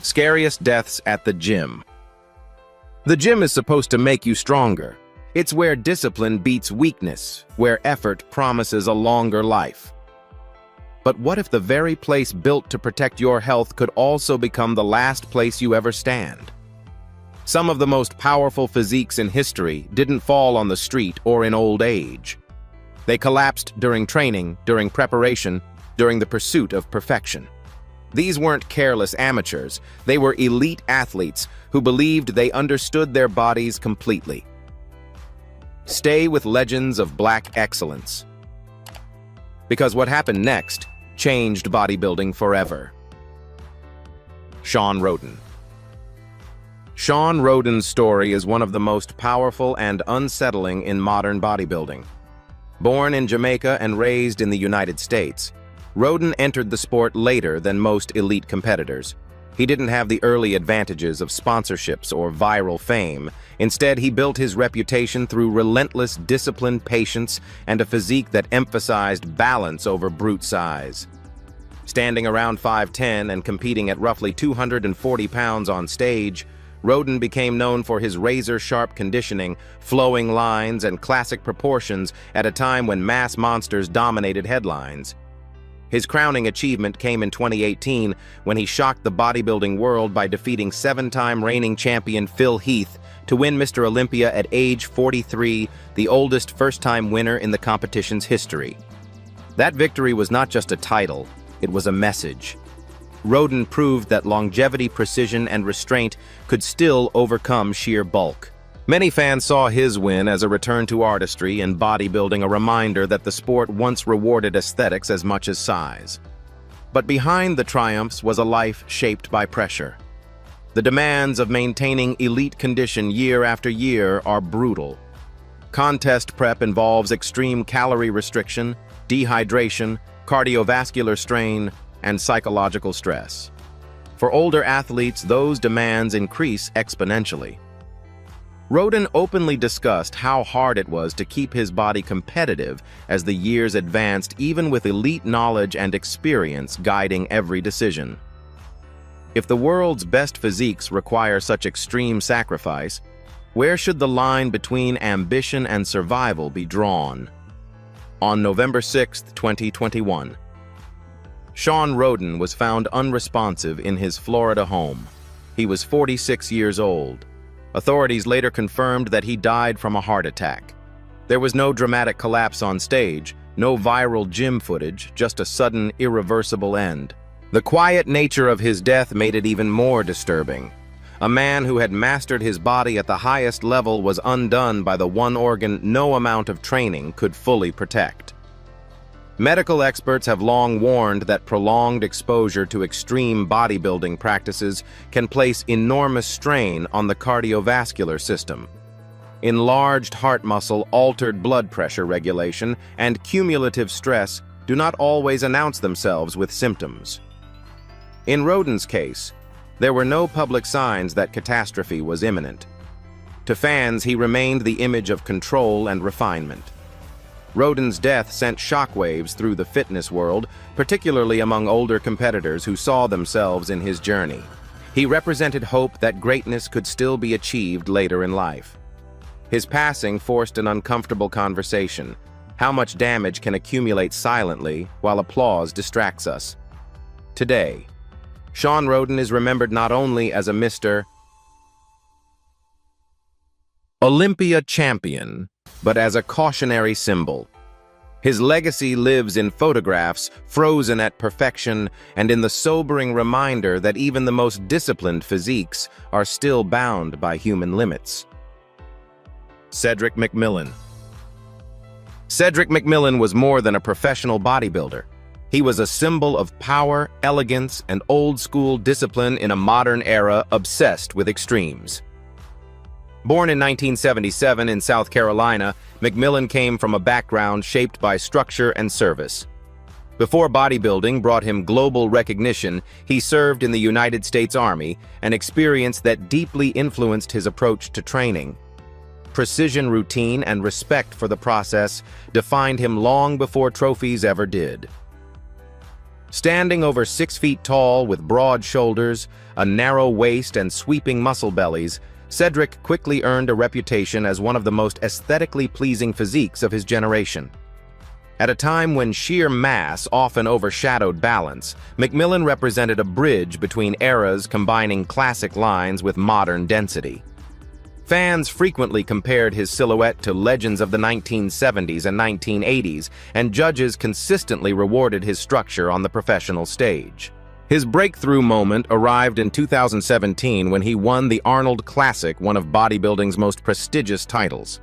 Scariest deaths at the gym. The gym is supposed to make you stronger. It's where discipline beats weakness, where effort promises a longer life. But what if the very place built to protect your health could also become the last place you ever stand? Some of the most powerful physiques in history didn't fall on the street or in old age. They collapsed during training, during preparation, during the pursuit of perfection. These weren't careless amateurs, they were elite athletes who believed they understood their bodies completely. Stay with legends of black excellence. Because what happened next changed bodybuilding forever. Shawn Rhoden. Shawn Rhoden's story is one of the most powerful and unsettling in modern bodybuilding. Born in Jamaica and raised in the United States, Rhoden entered the sport later than most elite competitors. He didn't have the early advantages of sponsorships or viral fame. Instead, he built his reputation through relentless discipline, patience, and a physique that emphasized balance over brute size. Standing around 5'10" and competing at roughly 240 pounds on stage, Rhoden became known for his razor-sharp conditioning, flowing lines, and classic proportions at a time when mass monsters dominated headlines. His crowning achievement came in 2018 when he shocked the bodybuilding world by defeating seven-time reigning champion Phil Heath to win Mr. Olympia at age 43, the oldest first-time winner in the competition's history. That victory was not just a title, it was a message. Rhoden proved that longevity, precision, and restraint could still overcome sheer bulk. Many fans saw his win as a return to artistry and bodybuilding, a reminder that the sport once rewarded aesthetics as much as size. But behind the triumphs was a life shaped by pressure. The demands of maintaining elite condition year after year are brutal. Contest prep involves extreme calorie restriction, dehydration, cardiovascular strain, and psychological stress. For older athletes, those demands increase exponentially. Rhoden openly discussed how hard it was to keep his body competitive as the years advanced, even with elite knowledge and experience guiding every decision. If the world's best physiques require such extreme sacrifice, where should the line between ambition and survival be drawn? On November 6, 2021, Shawn Rhoden was found unresponsive in his Florida home. He was 46 years old. Authorities later confirmed that he died from a heart attack. There was no dramatic collapse on stage, no viral gym footage, just a sudden, irreversible end. The quiet nature of his death made it even more disturbing. A man who had mastered his body at the highest level was undone by the one organ no amount of training could fully protect. Medical experts have long warned that prolonged exposure to extreme bodybuilding practices can place enormous strain on the cardiovascular system. Enlarged heart muscle, altered blood pressure regulation, and cumulative stress do not always announce themselves with symptoms. In Rhoden's case, there were no public signs that catastrophe was imminent. To fans, he remained the image of control and refinement. Rhoden's death sent shockwaves through the fitness world, particularly among older competitors who saw themselves in his journey. He represented hope that greatness could still be achieved later in life. His passing forced an uncomfortable conversation. How much damage can accumulate silently while applause distracts us? Today, Shawn Rhoden is remembered not only as a Mr. Olympia champion, but as a cautionary symbol. His legacy lives in photographs frozen at perfection and in the sobering reminder that even the most disciplined physiques are still bound by human limits. Cedric McMillan. Cedric McMillan was more than a professional bodybuilder. He was a symbol of power, elegance, and old-school discipline in a modern era obsessed with extremes. Born in 1977 in South Carolina, McMillan came from a background shaped by structure and service. Before bodybuilding brought him global recognition, he served in the United States Army, an experience that deeply influenced his approach to training. Precision, routine, and respect for the process defined him long before trophies ever did. Standing over 6 feet tall with broad shoulders, a narrow waist, and sweeping muscle bellies, Cedric quickly earned a reputation as one of the most aesthetically pleasing physiques of his generation. At a time when sheer mass often overshadowed balance, McMillan represented a bridge between eras combining classic lines with modern density. Fans frequently compared his silhouette to legends of the 1970s and 1980s, and judges consistently rewarded his structure on the professional stage. His breakthrough moment arrived in 2017 when he won the Arnold Classic, one of bodybuilding's most prestigious titles.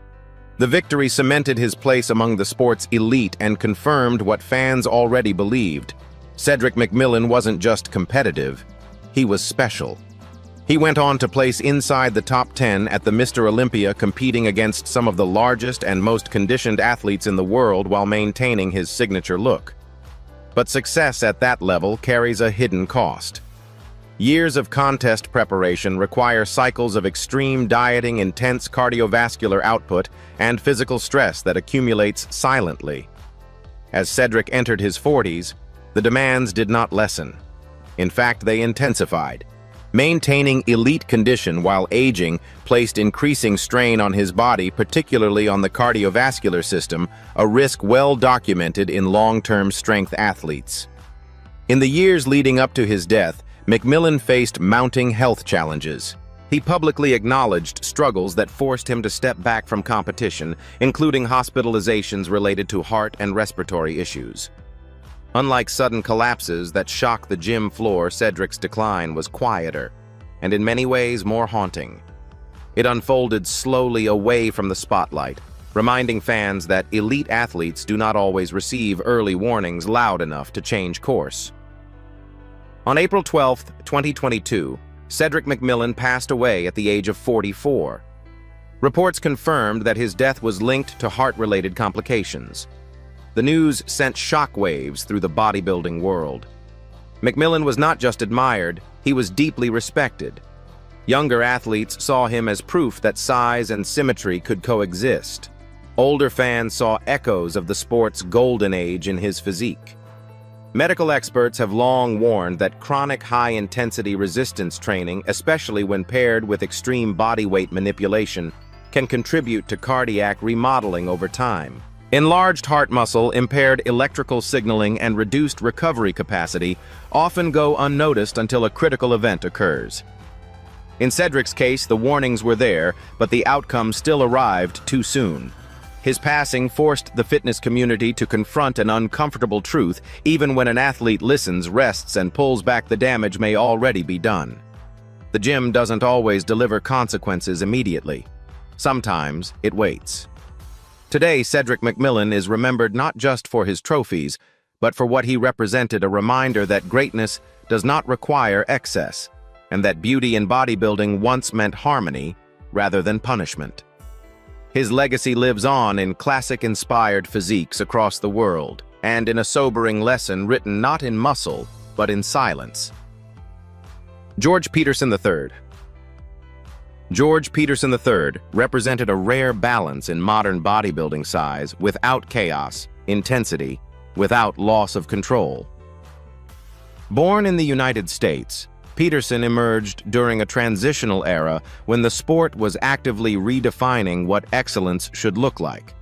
The victory cemented his place among the sport's elite and confirmed what fans already believed. Cedric McMillan wasn't just competitive, he was special. He went on to place inside the top 10 at the Mr. Olympia, competing against some of the largest and most conditioned athletes in the world while maintaining his signature look. But success at that level carries a hidden cost. Years of contest preparation require cycles of extreme dieting, intense cardiovascular output, and physical stress that accumulates silently. As Cedric entered his 40s, the demands did not lessen. In fact, they intensified. Maintaining elite condition while aging placed increasing strain on his body, particularly on the cardiovascular system, a risk well documented in long-term strength athletes. In the years leading up to his death, McMillan faced mounting health challenges. He publicly acknowledged struggles that forced him to step back from competition, including hospitalizations related to heart and respiratory issues. Unlike sudden collapses that shocked the gym floor, Cedric's decline was quieter, and in many ways more haunting. It unfolded slowly away from the spotlight, reminding fans that elite athletes do not always receive early warnings loud enough to change course. On April 12, 2022, Cedric McMillan passed away at the age of 44. Reports confirmed that his death was linked to heart-related complications. The news sent shockwaves through the bodybuilding world. McMillan was not just admired, he was deeply respected. Younger athletes saw him as proof that size and symmetry could coexist. Older fans saw echoes of the sport's golden age in his physique. Medical experts have long warned that chronic high-intensity resistance training, especially when paired with extreme body weight manipulation, can contribute to cardiac remodeling over time. Enlarged heart muscle, impaired electrical signaling, and reduced recovery capacity often go unnoticed until a critical event occurs. In Cedric's case, the warnings were there, but the outcome still arrived too soon. His passing forced the fitness community to confront an uncomfortable truth. Even when an athlete listens, rests, and pulls back, the damage may already be done. The gym doesn't always deliver consequences immediately. Sometimes it waits. Today, Cedric McMillan is remembered not just for his trophies, but for what he represented, a reminder that greatness does not require excess, and that beauty in bodybuilding once meant harmony rather than punishment. His legacy lives on in classic-inspired physiques across the world, and in a sobering lesson written not in muscle, but in silence. George Peterson III. George Peterson III represented a rare balance in modern bodybuilding: size without chaos, intensity without loss of control. Born in the United States, Peterson emerged during a transitional era when the sport was actively redefining what excellence should look like.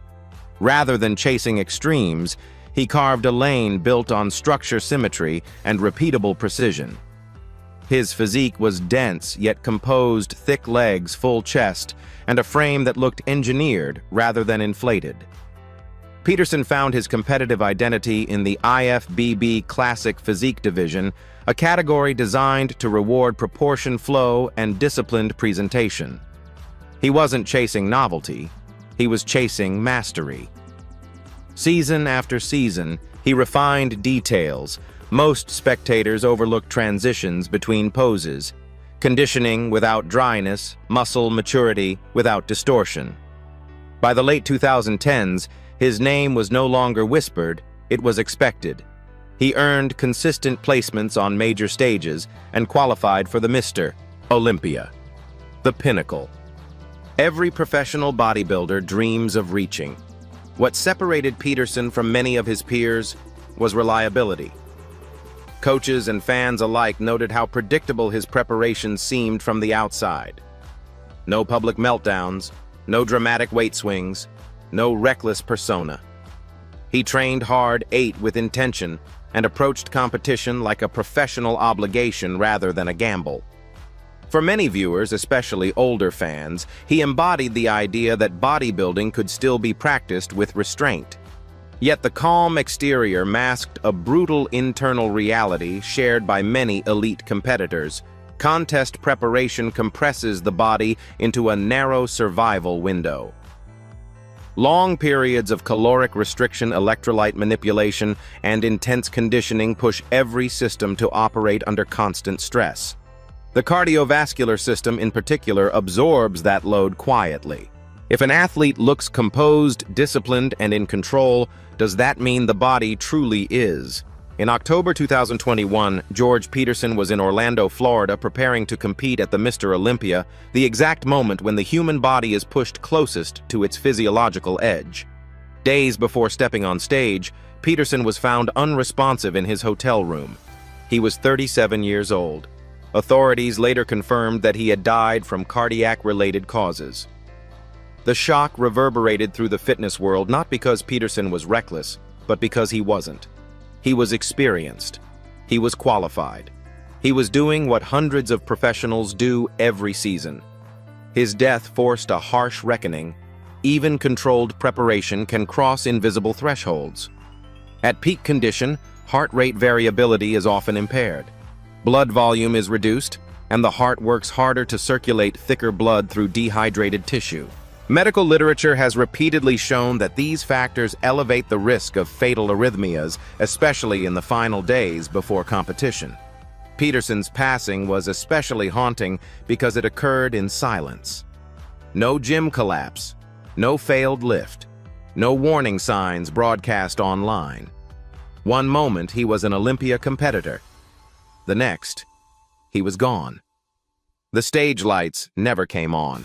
Rather than chasing extremes, he carved a lane built on structure, symmetry, and repeatable precision. His physique was dense yet composed: thick legs, full chest, and a frame that looked engineered rather than inflated. Peterson found his competitive identity in the IFBB Classic Physique division, a category designed to reward proportion, flow, and disciplined presentation. He wasn't chasing novelty, he was chasing mastery. Season after season, he refined details. Most spectators overlooked transitions between poses, conditioning without dryness, muscle maturity without distortion. By the late 2010s, his name was no longer whispered, it was expected. He earned consistent placements on major stages and qualified for the Mr. Olympia, the pinnacle. Every professional bodybuilder dreams of reaching. What separated Peterson from many of his peers was reliability. Coaches and fans alike noted how predictable his preparation seemed from the outside. No public meltdowns, no dramatic weight swings, no reckless persona. He trained hard, ate with intention, and approached competition like a professional obligation rather than a gamble. For many viewers, especially older fans, he embodied the idea that bodybuilding could still be practiced with restraint. Yet the calm exterior masked a brutal internal reality shared by many elite competitors. Contest preparation compresses the body into a narrow survival window. Long periods of caloric restriction, electrolyte manipulation, and intense conditioning push every system to operate under constant stress. The cardiovascular system in particular absorbs that load quietly. If an athlete looks composed, disciplined, and in control, does that mean the body truly is? In October 2021, George Peterson was in Orlando, Florida, preparing to compete at the Mr. Olympia, the exact moment when the human body is pushed closest to its physiological edge. Days before stepping on stage, Peterson was found unresponsive in his hotel room. He was 37 years old. Authorities later confirmed that he had died from cardiac-related causes. The shock reverberated through the fitness world not because Peterson was reckless, but because he wasn't. He was experienced. He was qualified. He was doing what hundreds of professionals do every season. His death forced a harsh reckoning. Even controlled preparation can cross invisible thresholds. At peak condition, heart rate variability is often impaired. Blood volume is reduced, and the heart works harder to circulate thicker blood through dehydrated tissue. Medical literature has repeatedly shown that these factors elevate the risk of fatal arrhythmias, especially in the final days before competition. Peterson's passing was especially haunting because it occurred in silence. No gym collapse, no failed lift, no warning signs broadcast online. One moment he was an Olympia competitor. The next, he was gone. The stage lights never came on.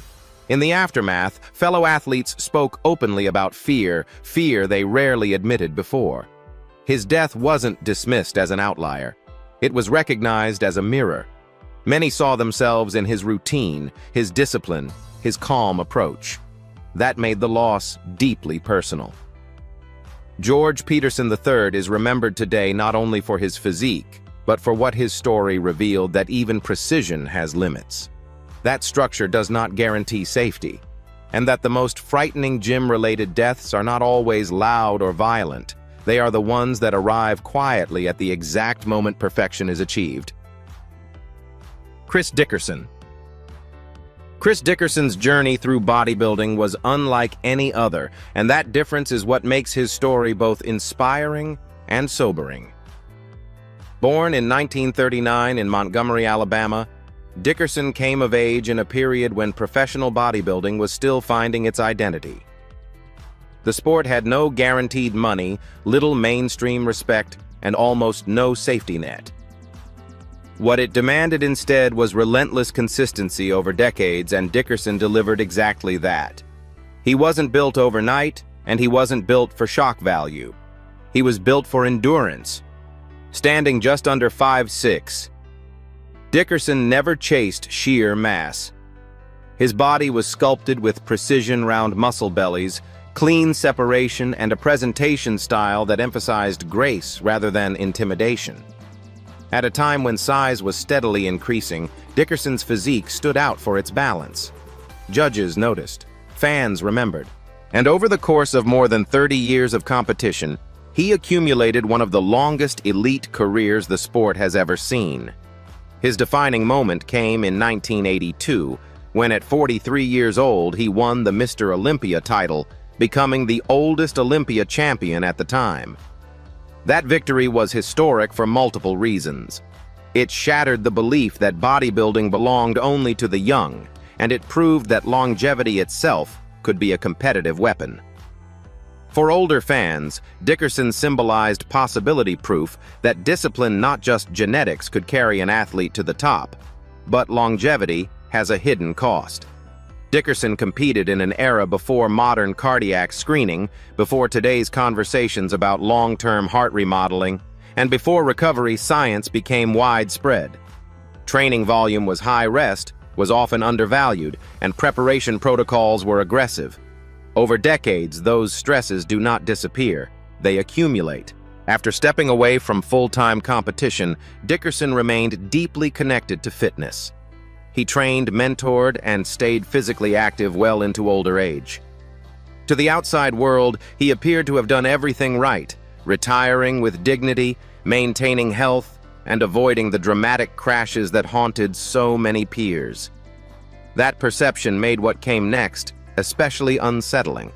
In the aftermath, fellow athletes spoke openly about fear they rarely admitted before. His death wasn't dismissed as an outlier. It was recognized as a mirror. Many saw themselves in his routine, his discipline, his calm approach. That made the loss deeply personal. George Peterson III is remembered today not only for his physique, but for what his story revealed, that even precision has limits. That structure does not guarantee safety, and that the most frightening gym-related deaths are not always loud or violent. They are the ones that arrive quietly at the exact moment perfection is achieved. Chris Dickerson. Chris Dickerson's journey through bodybuilding was unlike any other, and that difference is what makes his story both inspiring and sobering. Born in 1939 in Montgomery, Alabama, Dickerson came of age in a period when professional bodybuilding was still finding its identity. The sport had no guaranteed money, little mainstream respect, and almost no safety net. What it demanded instead was relentless consistency over decades, and Dickerson delivered exactly that. He wasn't built overnight, and he wasn't built for shock value. He was built for endurance. Standing just under 5'6", Dickerson never chased sheer mass. His body was sculpted with precision-round muscle bellies, clean separation, and a presentation style that emphasized grace rather than intimidation. At a time when size was steadily increasing, Dickerson's physique stood out for its balance. Judges noticed, fans remembered, and over the course of more than 30 years of competition, he accumulated one of the longest elite careers the sport has ever seen. His defining moment came in 1982, when at 43 years old he won the Mr. Olympia title, becoming the oldest Olympia champion at the time. That victory was historic for multiple reasons. It shattered the belief that bodybuilding belonged only to the young, and it proved that longevity itself could be a competitive weapon. For older fans, Dickerson symbolized possibility proof that discipline, not just genetics, could carry an athlete to the top, but longevity has a hidden cost. Dickerson competed in an era before modern cardiac screening, before today's conversations about long-term heart remodeling, and before recovery, science became widespread. Training volume was high, rest was often undervalued, and preparation protocols were aggressive. Over decades, those stresses do not disappear, they accumulate. After stepping away from full-time competition, Dickerson remained deeply connected to fitness. He trained, mentored, and stayed physically active well into older age. To the outside world, he appeared to have done everything right, retiring with dignity, maintaining health, and avoiding the dramatic crashes that haunted so many peers. That perception made what came next especially unsettling.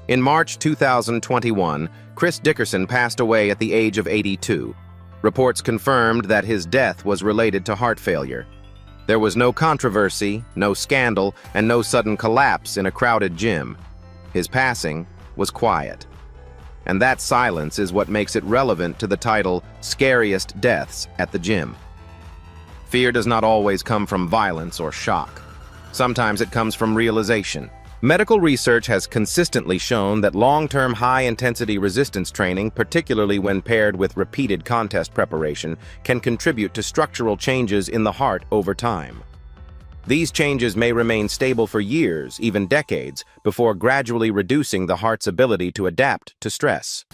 In March 2021, Chris Dickerson passed away at the age of 82. Reports confirmed that his death was related to heart failure. There was no controversy, no scandal, and no sudden collapse in a crowded gym. His passing was quiet. And that silence is what makes it relevant to the title, Scariest Deaths at the Gym. Fear does not always come from violence or shock. Sometimes it comes from realization. Medical research has consistently shown that long-term high-intensity resistance training, particularly when paired with repeated contest preparation, can contribute to structural changes in the heart over time. These changes may remain stable for years, even decades, before gradually reducing the heart's ability to adapt to stress.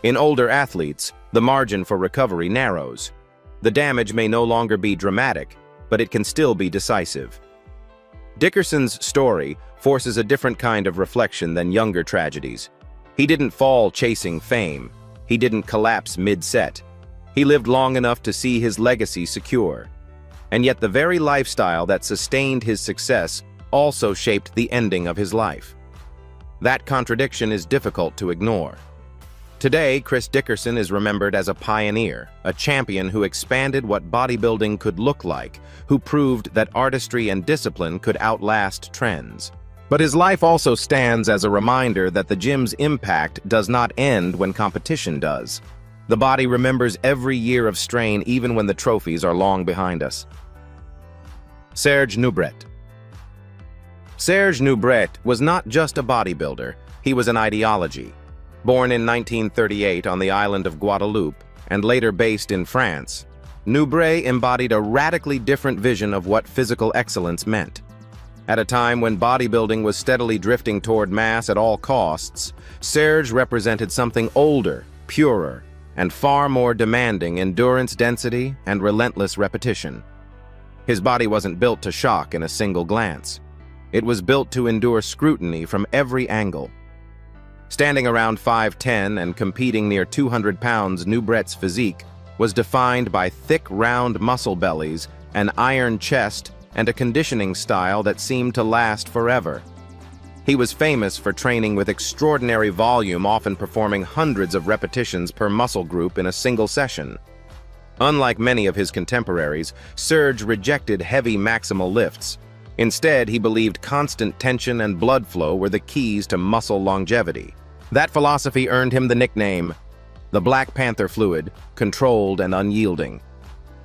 In older athletes, the margin for recovery narrows. The damage may no longer be dramatic, but it can still be decisive. Dickerson's story forces a different kind of reflection than younger tragedies. He didn't fall chasing fame. He didn't collapse mid-set. He lived long enough to see his legacy secure. And yet the very lifestyle that sustained his success also shaped the ending of his life. That contradiction is difficult to ignore. Today, Chris Dickerson is remembered as a pioneer, a champion who expanded what bodybuilding could look like, who proved that artistry and discipline could outlast trends. But his life also stands as a reminder that the gym's impact does not end when competition does. The body remembers every year of strain even when the trophies are long behind us. Serge Nubret. Serge Nubret was not just a bodybuilder, he was an ideology. Born in 1938 on the island of Guadeloupe and later based in France, Nubret embodied a radically different vision of what physical excellence meant. At a time when bodybuilding was steadily drifting toward mass at all costs, Serge represented something older, purer, and far more demanding endurance density and relentless repetition. His body wasn't built to shock in a single glance. It was built to endure scrutiny from every angle. Standing around 5'10" and competing near 200 pounds, Nubret's physique was defined by thick, round muscle bellies, an iron chest, and a conditioning style that seemed to last forever. He was famous for training with extraordinary volume, often performing hundreds of repetitions per muscle group in a single session. Unlike many of his contemporaries, Serge rejected heavy maximal lifts. Instead, he believed constant tension and blood flow were the keys to muscle longevity. That philosophy earned him the nickname, the Black Panther Fluid, controlled and unyielding.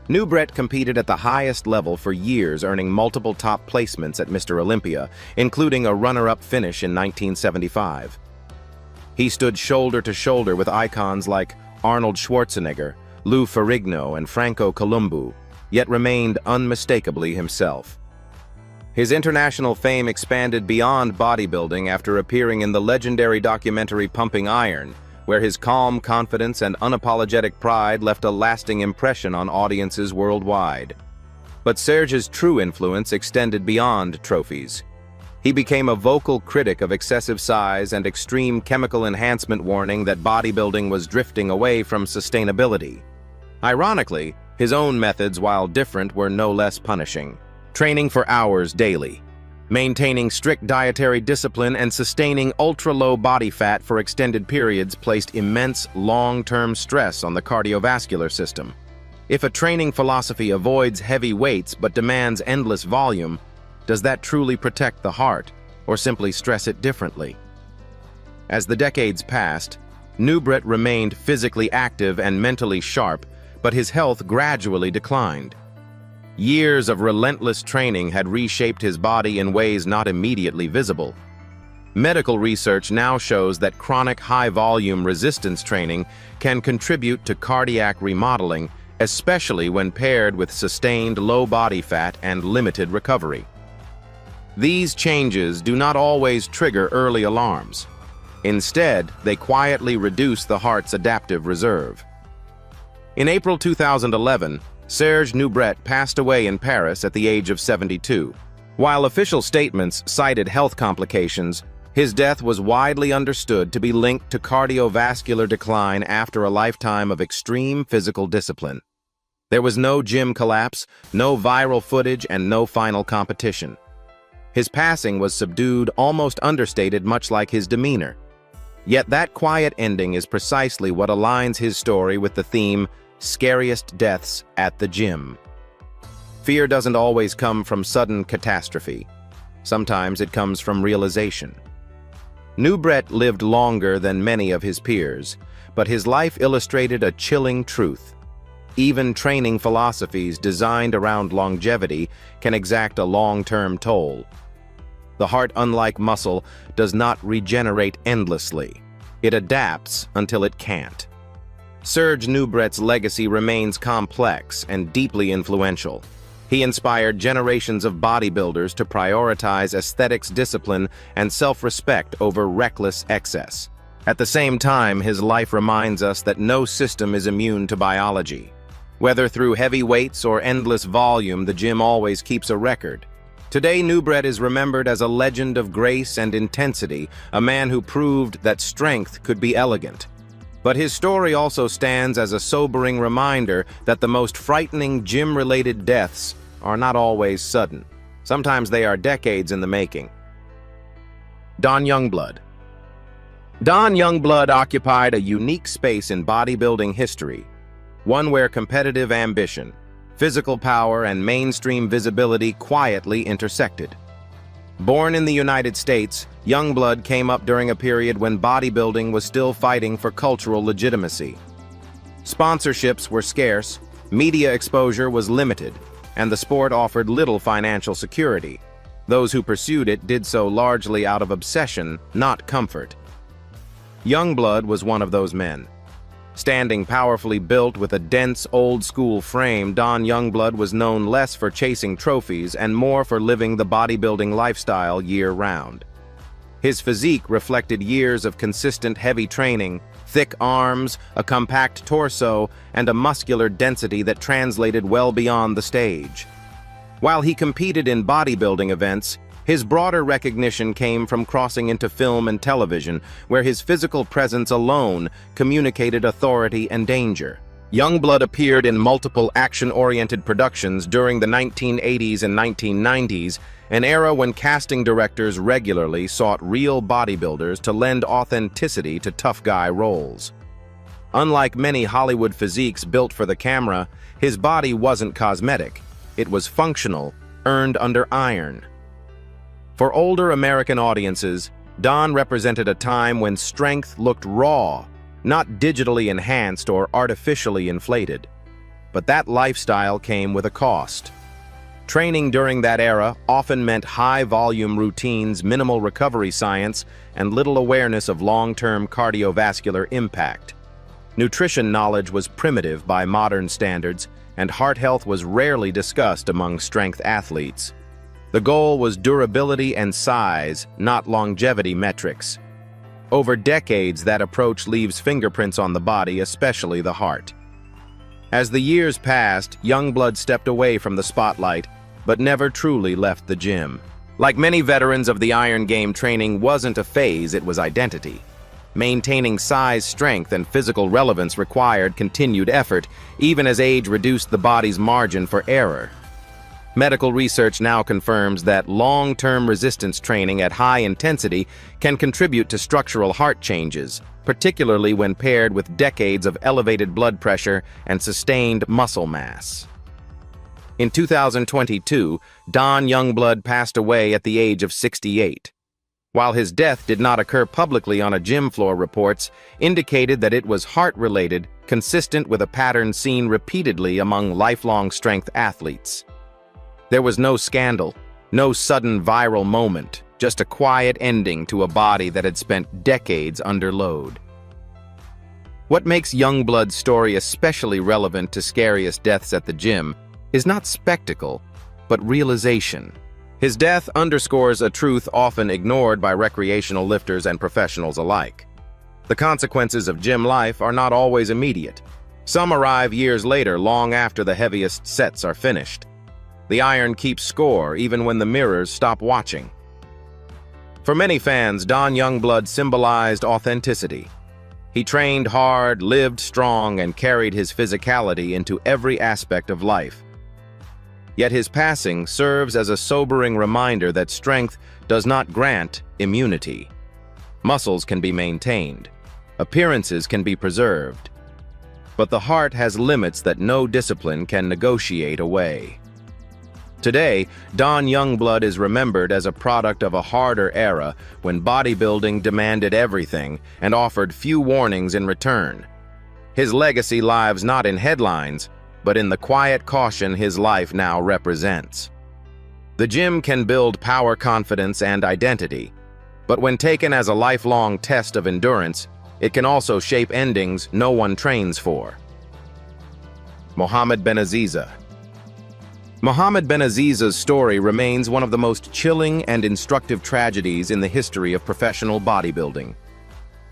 Nubret competed at the highest level for years, earning multiple top placements at Mr. Olympia, including a runner-up finish in 1975. He stood shoulder to shoulder with icons like Arnold Schwarzenegger, Lou Ferrigno, and Franco Columbu, yet remained unmistakably himself. His international fame expanded beyond bodybuilding after appearing in the legendary documentary Pumping Iron, where his calm confidence and unapologetic pride left a lasting impression on audiences worldwide. But Serge's true influence extended beyond trophies. He became a vocal critic of excessive size and extreme chemical enhancement, warning that bodybuilding was drifting away from sustainability. Ironically, his own methods, while different, were no less punishing. Training for hours daily, maintaining strict dietary discipline, and sustaining ultra-low body fat for extended periods placed immense long-term stress on the cardiovascular system. If a training philosophy avoids heavy weights but demands endless volume, does that truly protect the heart, or simply stress it differently? As the decades passed, Nubret remained physically active and mentally sharp, but his health gradually declined. Years of relentless training had reshaped his body in ways not immediately visible. Medical research now shows that chronic high-volume resistance training can contribute to cardiac remodeling, especially when paired with sustained low body fat and limited recovery. These changes do not always trigger early alarms. Instead, they quietly reduce the heart's adaptive reserve. In April 2011, Serge Nubret passed away in Paris at the age of 72. While official statements cited health complications, his death was widely understood to be linked to cardiovascular decline after a lifetime of extreme physical discipline. There was no gym collapse, no viral footage, and no final competition. His passing was subdued, almost understated, much like his demeanor. Yet that quiet ending is precisely what aligns his story with the theme, Scariest Deaths at the Gym. Fear doesn't always come from sudden catastrophe. Sometimes it comes from realization. Nubret lived longer than many of his peers, but his life illustrated a chilling truth. Even training philosophies designed around longevity can exact a long-term toll. The heart, unlike muscle, does not regenerate endlessly. It adapts until it can't. Serge Nubret's legacy remains complex and deeply influential. He inspired generations of bodybuilders to prioritize aesthetics, discipline, and self-respect over reckless excess. At the same time, his life reminds us that no system is immune to biology. Whether through heavy weights or endless volume, the gym always keeps a record. Today, Nubret is remembered as a legend of grace and intensity, a man who proved that strength could be elegant. But his story also stands as a sobering reminder that the most frightening gym-related deaths are not always sudden. Sometimes they are decades in the making. Don Youngblood. Don Youngblood occupied a unique space in bodybuilding history, one where competitive ambition, physical power, and mainstream visibility quietly intersected. Born in the United States, Youngblood came up during a period when bodybuilding was still fighting for cultural legitimacy. Sponsorships were scarce, media exposure was limited, and the sport offered little financial security. Those who pursued it did so largely out of obsession, not comfort. Youngblood was one of those men. Standing powerfully built with a dense, old-school frame, Don Youngblood was known less for chasing trophies and more for living the bodybuilding lifestyle year-round. His physique reflected years of consistent heavy training, thick arms, a compact torso, and a muscular density that translated well beyond the stage. While he competed in bodybuilding events, his broader recognition came from crossing into film and television, where his physical presence alone communicated authority and danger. Youngblood appeared in multiple action-oriented productions during the 1980s and 1990s, an era when casting directors regularly sought real bodybuilders to lend authenticity to tough guy roles. Unlike many Hollywood physiques built for the camera, his body wasn't cosmetic. It was functional, earned under iron. For older American audiences, Don represented a time when strength looked raw, not digitally enhanced or artificially inflated. But that lifestyle came with a cost. Training during that era often meant high-volume routines, minimal recovery science, and little awareness of long-term cardiovascular impact. Nutrition knowledge was primitive by modern standards, and heart health was rarely discussed among strength athletes. The goal was durability and size, not longevity metrics. Over decades, that approach leaves fingerprints on the body, especially the heart. As the years passed, Youngblood stepped away from the spotlight, but never truly left the gym. Like many veterans of the Iron Game, training wasn't a phase, it was identity. Maintaining size, strength, and physical relevance required continued effort, even as age reduced the body's margin for error. Medical research now confirms that long-term resistance training at high intensity can contribute to structural heart changes, particularly when paired with decades of elevated blood pressure and sustained muscle mass. In 2022, Don Youngblood passed away at the age of 68. While his death did not occur publicly on a gym floor, reports indicated that it was heart-related, consistent with a pattern seen repeatedly among lifelong strength athletes. There was no scandal, no sudden viral moment. just a quiet ending to a body that had spent decades under load. What makes Youngblood's story especially relevant to Scariest Deaths at the Gym is not spectacle, but realization. His death underscores a truth often ignored by recreational lifters and professionals alike. The consequences of gym life are not always immediate. Some arrive years later, long after the heaviest sets are finished. The iron keeps score even when the mirrors stop watching. For many fans, Don Youngblood symbolized authenticity. He trained hard, lived strong, and carried his physicality into every aspect of life. Yet his passing serves as a sobering reminder that strength does not grant immunity. Muscles can be maintained. Appearances can be preserved. But the heart has limits that no discipline can negotiate away. Today, Don Youngblood is remembered as a product of a harder era when bodybuilding demanded everything and offered few warnings in return. His legacy lives not in headlines, but in the quiet caution his life now represents. The gym can build power, confidence, and identity, but when taken as a lifelong test of endurance, it can also shape endings no one trains for. Mohammed Benaziza. Mohammed Benaziza's story remains one of the most chilling and instructive tragedies in the history of professional bodybuilding.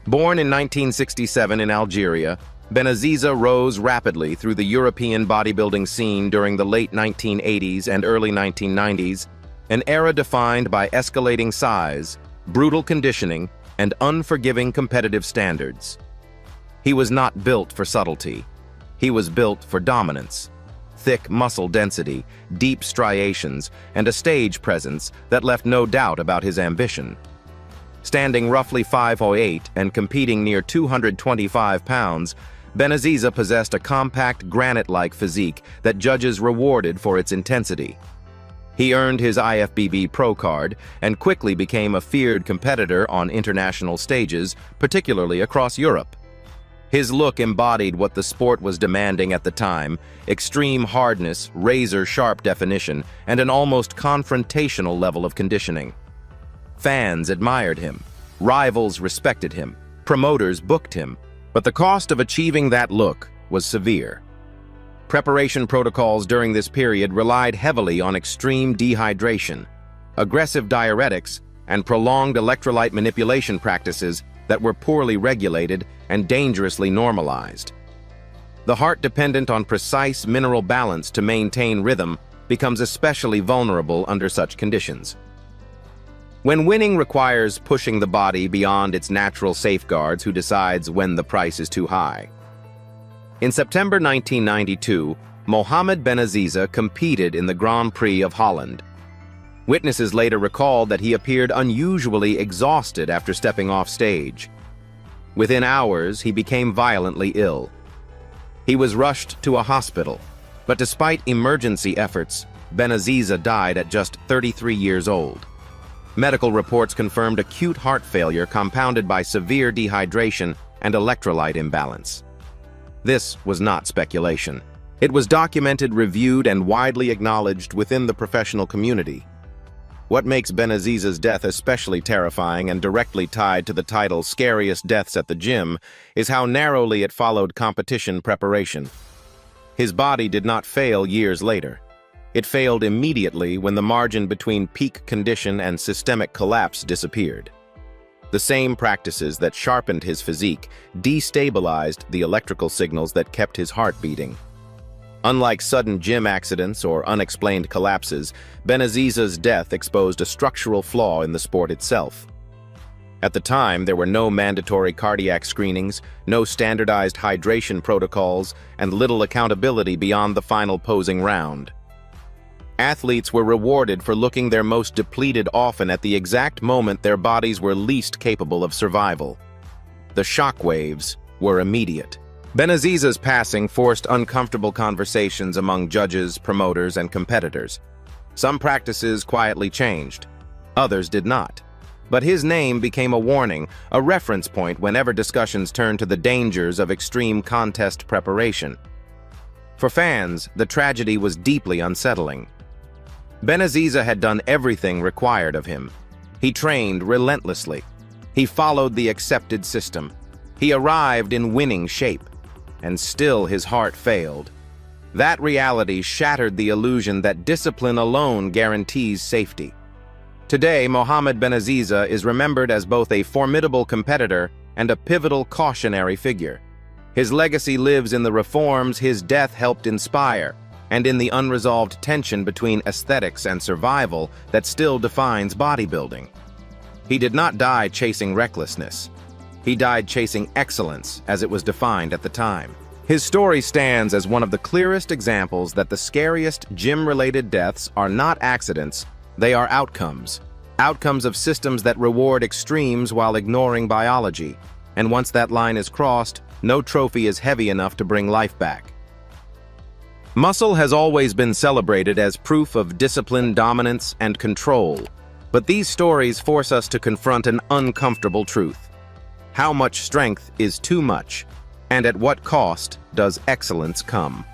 Born in 1967 in Algeria, Benaziza rose rapidly through the European bodybuilding scene during the late 1980s and early 1990s, an era defined by escalating size, brutal conditioning, and unforgiving competitive standards. He was not built for subtlety. He was built for dominance. Thick muscle density, deep striations, and a stage presence that left no doubt about his ambition. Standing roughly 5'8" and competing near 225 pounds, Benaziza possessed a compact, granite-like physique that judges rewarded for its intensity. He earned his IFBB Pro card and quickly became a feared competitor on international stages, particularly across Europe. His look embodied what the sport was demanding at the time: extreme hardness, razor-sharp definition, and an almost confrontational level of conditioning. Fans admired him, rivals respected him, promoters booked him, but the cost of achieving that look was severe. Preparation protocols during this period relied heavily on extreme dehydration, aggressive diuretics, and prolonged electrolyte manipulation practices that were poorly regulated and dangerously normalized. The heart, dependent on precise mineral balance to maintain rhythm, becomes especially vulnerable under such conditions. When winning requires pushing the body beyond its natural safeguards, who decides when the price is too high? In September 1992, Mohammed Benaziza competed in the Grand Prix of Holland. Witnesses later recalled that he appeared unusually exhausted after stepping off stage. Within hours, he became violently ill. He was rushed to a hospital, but despite emergency efforts, Benaziza died at just 33 years old. Medical reports confirmed acute heart failure compounded by severe dehydration and electrolyte imbalance. This was not speculation. It was documented, reviewed, and widely acknowledged within the professional community. What makes Benaziza's death especially terrifying and directly tied to the title Scariest Deaths at the Gym is how narrowly it followed competition preparation. His body did not fail years later. It failed immediately when the margin between peak condition and systemic collapse disappeared. The same practices that sharpened his physique destabilized the electrical signals that kept his heart beating. Unlike sudden gym accidents or unexplained collapses, Benaziza's death exposed a structural flaw in the sport itself. At the time, there were no mandatory cardiac screenings, no standardized hydration protocols, and little accountability beyond the final posing round. Athletes were rewarded for looking their most depleted, often at the exact moment their bodies were least capable of survival. The shockwaves were immediate. Benaziza's passing forced uncomfortable conversations among judges, promoters, and competitors. Some practices quietly changed. Others did not. But his name became a warning, a reference point whenever discussions turned to the dangers of extreme contest preparation. For fans, the tragedy was deeply unsettling. Benaziza had done everything required of him. He trained relentlessly. He followed the accepted system. He arrived in winning shape. And still his heart failed. That reality shattered the illusion that discipline alone guarantees safety. Today, Mohammed Benaziza is remembered as both a formidable competitor and a pivotal cautionary figure. His legacy lives in the reforms his death helped inspire, and in the unresolved tension between aesthetics and survival that still defines bodybuilding. He did not die chasing recklessness. He died chasing excellence as it was defined at the time. His story stands as one of the clearest examples that the scariest gym-related deaths are not accidents, they are outcomes. Outcomes of systems that reward extremes while ignoring biology. And once that line is crossed, no trophy is heavy enough to bring life back. Muscle has always been celebrated as proof of discipline, dominance, and control. But these stories force us to confront an uncomfortable truth. How much strength is too much? And at what cost does excellence come?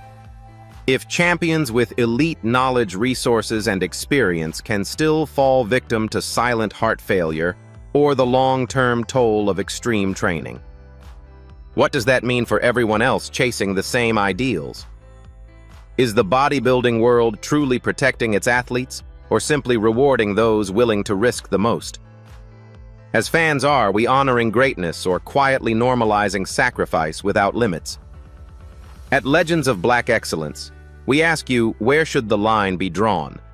If champions with elite knowledge, resources, and experience can still fall victim to silent heart failure or the long-term toll of extreme training, what does that mean for everyone else chasing the same ideals? Is the bodybuilding world truly protecting its athletes, or simply rewarding those willing to risk the most? As fans, are we honoring greatness or quietly normalizing sacrifice without limits? At Legends of Black Excellence, we ask you, where should the line be drawn?